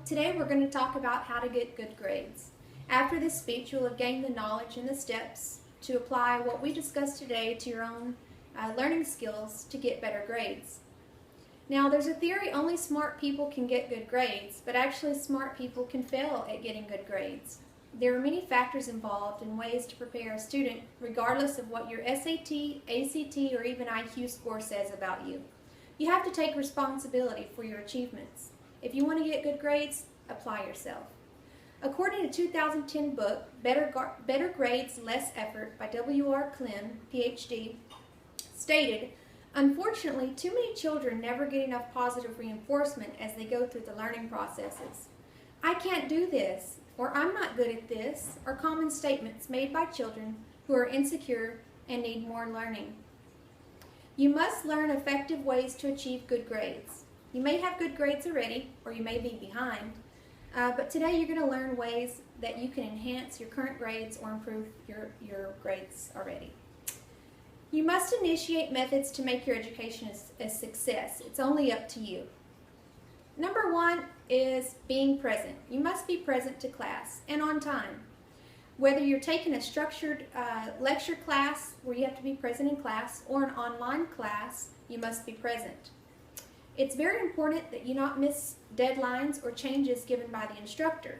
Today we're going to talk about how to get good grades. After this speech, you'll have gained the knowledge and the steps to apply what we discussed today to your own learning skills to get better grades. Now, there's a theory only smart people can get good grades, but actually smart people can fail at getting good grades. There are many factors involved in ways to prepare a student, regardless of what your SAT, ACT, or even IQ score says about you. You have to take responsibility for your achievements. If you want to get good grades, apply yourself. According to 2010 book, Better Grades, Less Effort by W.R. Klin, Ph.D., stated, unfortunately, too many children never get enough positive reinforcement as they go through the learning processes. I can't do this, or I'm not good at this, are common statements made by children who are insecure and need more learning. You must learn effective ways to achieve good grades. You may have good grades already, or you may be behind, but today you're going to learn ways that you can enhance your current grades or improve your grades already. You must initiate methods to make your education a success. It's only up to you. Number one is being present. You must be present to class and on time. Whether you're taking a structured lecture class where you have to be present in class or an online class, you must be present. It's very important that you not miss deadlines or changes given by the instructor.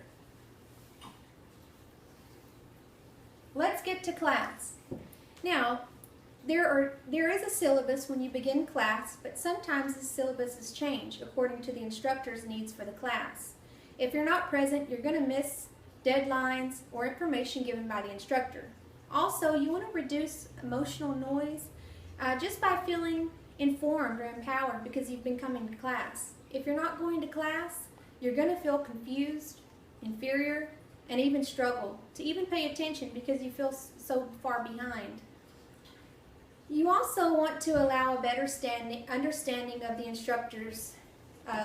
Let's get to class. Now, there is a syllabus when you begin class, but sometimes the syllabus is changed according to the instructor's needs for the class. If you're not present, you're going to miss deadlines or information given by the instructor. Also, you want to reduce emotional noise just by feeling informed or empowered because you've been coming to class. If you're not going to class, you're going to feel confused, inferior, and even struggle to even pay attention because you feel so far behind. You also want to allow a better understanding of the instructor's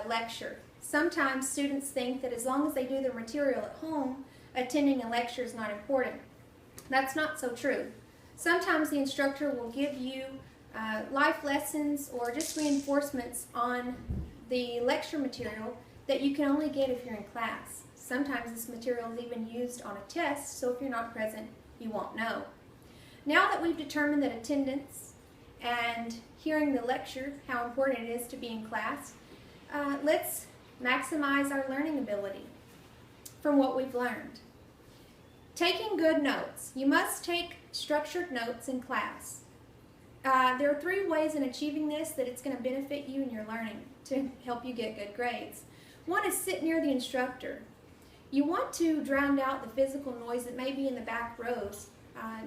lecture. Sometimes students think that as long as they do their material at home, attending a lecture is not important. That's not so true. Sometimes the instructor will give you life lessons or just reinforcements on the lecture material that you can only get if you're in class. Sometimes this material is even used on a test, so if you're not present, you won't know. Now that we've determined that attendance and hearing the lecture, how important it is to be in class, let's maximize our learning ability from what we've learned. Taking good notes. You must take structured notes in class. There are 3 ways in achieving this that it's going to benefit you in your learning to help you get good grades. One is sit near the instructor. You want to drown out the physical noise that may be in the back rows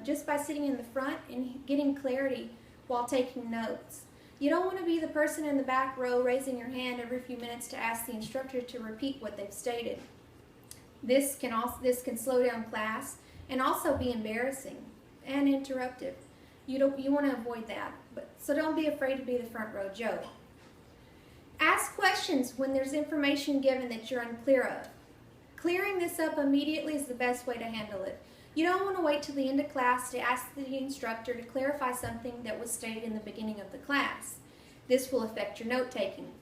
just by sitting in the front and getting clarity while taking notes. You don't want to be the person in the back row raising your hand every few minutes to ask the instructor to repeat what they've stated. This can slow down class and also be embarrassing and interruptive. You want to avoid that, so don't be afraid to be the front row Joe. Ask questions when there's information given that you're unclear of. Clearing this up immediately is the best way to handle it. You don't want to wait till the end of class to ask the instructor to clarify something that was stated in the beginning of the class. This will affect your note-taking.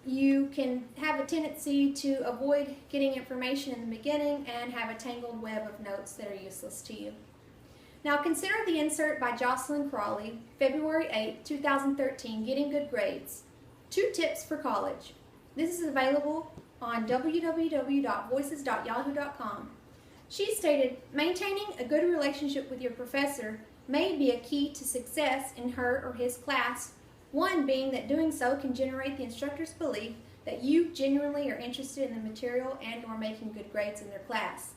You can have a tendency to avoid getting information in the beginning and have a tangled web of notes that are useless to you. Now consider the insert by Jocelyn Crawley, February 8, 2013, Getting Good Grades. 2 tips for college. This is available on www.voices.yahoo.com. She stated, maintaining a good relationship with your professor may be a key to success in her or his class, one being that doing so can generate the instructor's belief that you genuinely are interested in the material and or making good grades in their class.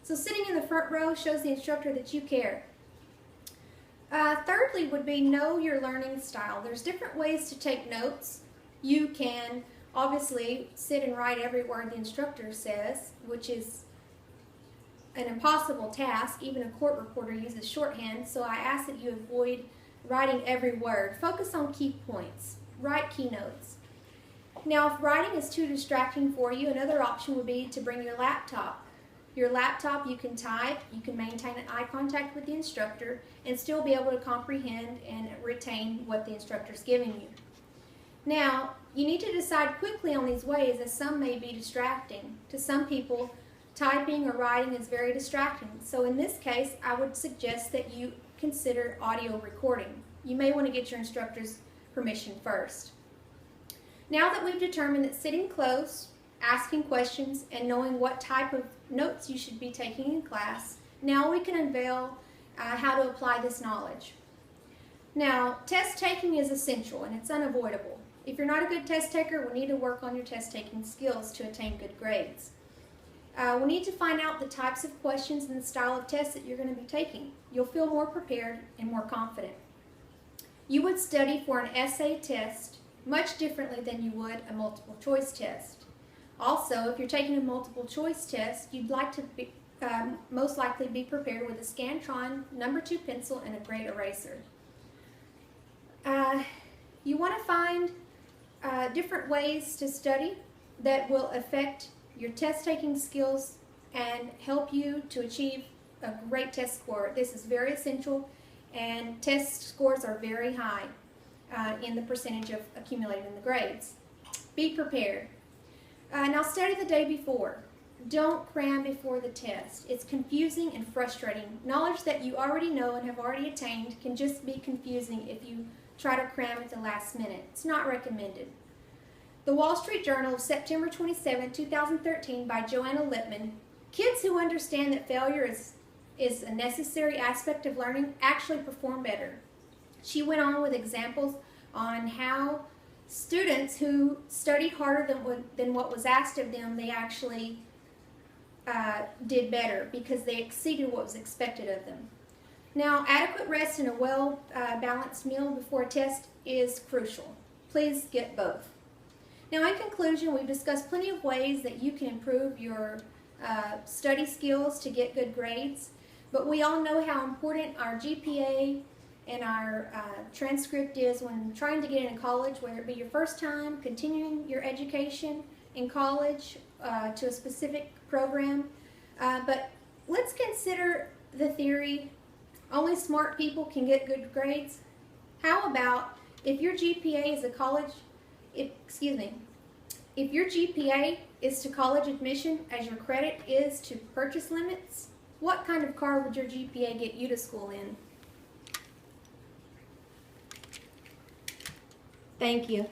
So sitting in the front row shows the instructor that you care. Thirdly would be know your learning style. There's different ways to take notes. You can obviously sit and write every word the instructor says, which is an impossible task. Even a court reporter uses shorthand, so I ask that you avoid writing every word. Focus on key points. Write keynotes. Now, if writing is too distracting for you, another option would be to bring your laptop. Your laptop, you can type, you can maintain an eye contact with the instructor, and still be able to comprehend and retain what the instructor is giving you. Now, you need to decide quickly on these ways, as some may be distracting. To some people, typing or writing is very distracting. So in this case, I would suggest that you consider audio recording. You may want to get your instructor's permission first. Now that we've determined that sitting close, asking questions, and knowing what type of notes you should be taking in class, now we can unveil how to apply this knowledge. Now, test taking is essential and it's unavoidable. If you're not a good test taker, we need to work on your test taking skills to attain good grades. We need to find out the types of questions and the style of tests that you're going to be taking. You'll feel more prepared and more confident. You would study for an essay test much differently than you would a multiple choice test. Also, if you're taking a multiple choice test, you'd like to be, most likely be prepared with a Scantron No. 2 pencil and a great eraser. You want to find different ways to study that will affect your test-taking skills and help you to achieve a great test score. This is very essential, and test scores are very high in the percentage of accumulating the grades. Be prepared. Now study the day before. Don't cram before the test. It's confusing and frustrating. Knowledge that you already know and have already attained can just be confusing if you try to cram at the last minute. It's not recommended. The Wall Street Journal of September 27, 2013 by Joanna Lippman, kids who understand that failure is a necessary aspect of learning actually perform better. She went on with examples on how students who studied harder than what was asked of them, they actually did better because they exceeded what was expected of them. Now, adequate rest and a well-balanced meal before a test is crucial. Please get both. Now, in conclusion, we've discussed plenty of ways that you can improve your study skills to get good grades, but we all know how important our GPA and our transcript is when trying to get into college, whether it be your first time, continuing your education in college to a specific program. But let's consider the theory, only smart people can get good grades. How about if your GPA is if your GPA is to college admission as your credit is to purchase limits, what kind of car would your GPA get you to school in? Thank you.